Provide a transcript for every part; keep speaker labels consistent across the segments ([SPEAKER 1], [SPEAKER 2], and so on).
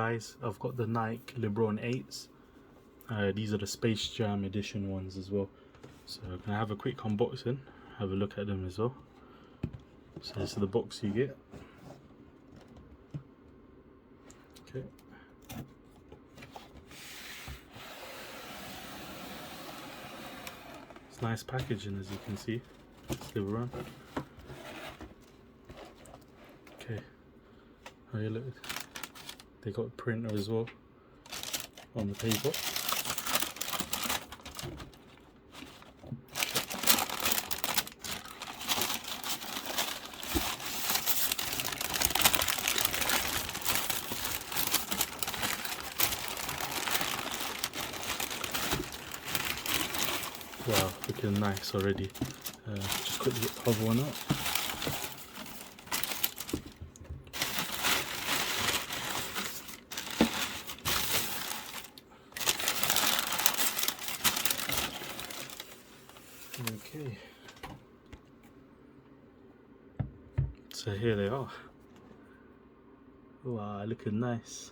[SPEAKER 1] guys, I've got the Nike LeBron 8s. These are the Space Jam edition ones as well. So I'm gonna have a quick unboxing, have a look at them as well. So this is the box you get. Okay. It's nice packaging, as you can see. It's LeBron. Okay. Oh yeah, look. They got a printer as well on the paper. Wow, looking nice already. Just quickly get the other one up. Okay, so here they are. Wow, looking nice.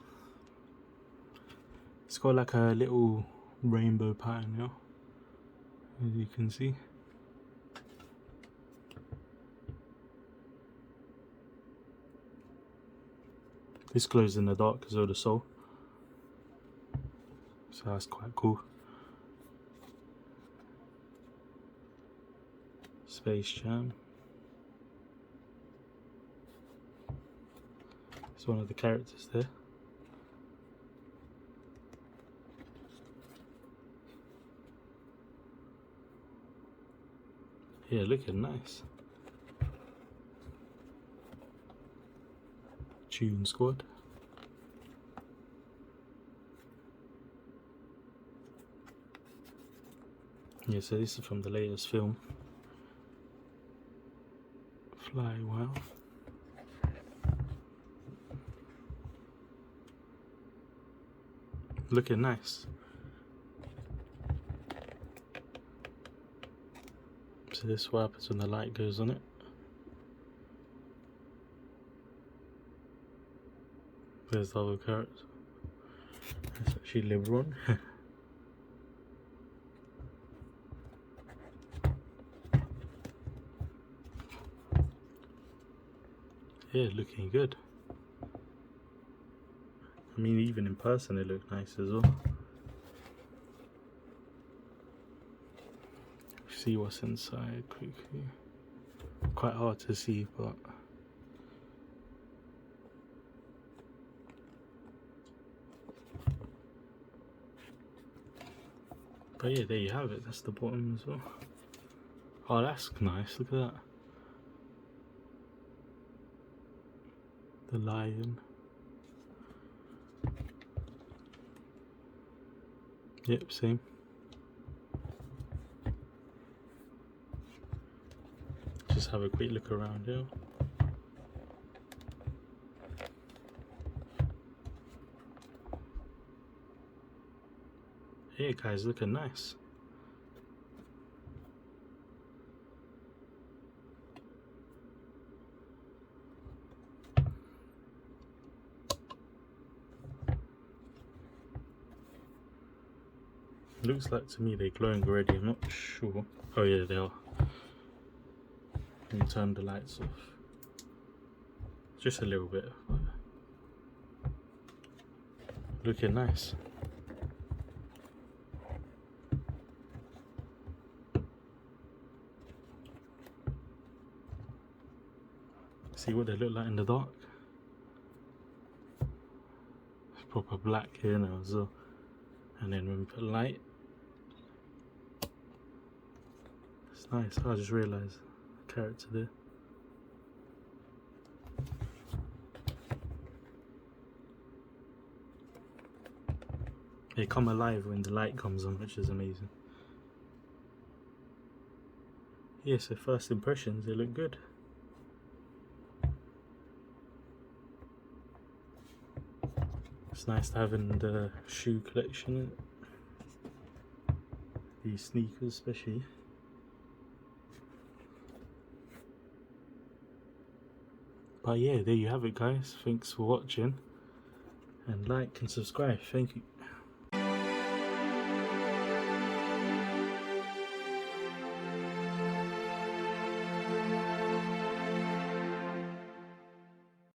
[SPEAKER 1] It's got like a little rainbow pattern here, as you can see. This glows in the dark as well, the sole. So that's quite cool. Space Jam. It's one of the characters there. Yeah, looking nice. Tune Squad. Yeah, so this is from the latest film. Fly well. Looking nice. So this is what happens when the light goes on it. There's the other character. That's actually LeBron. Yeah, looking good. I mean, even in person it looked nice as well. See what's inside quickly. Quite hard to see, but yeah, there you have it. That's the bottom as well. Oh, that's nice. Look at that. The lion. Yep, same. Just have a quick look around here. Hey guys, looking nice. Looks like to me they're glowing already, I'm not sure. Oh yeah, they are. Let me turn the lights off. Just a little bit. Looking nice. See what they look like in the dark? It's proper black here now as well. And then when we put light, it's nice. I just realised the character there. They come alive when the light comes on, which is amazing. Yeah, so first impressions, they look good. It's nice to have in the shoe collection. These sneakers especially. But yeah, there you have it guys. Thanks for watching. and like and subscribe. Thank you.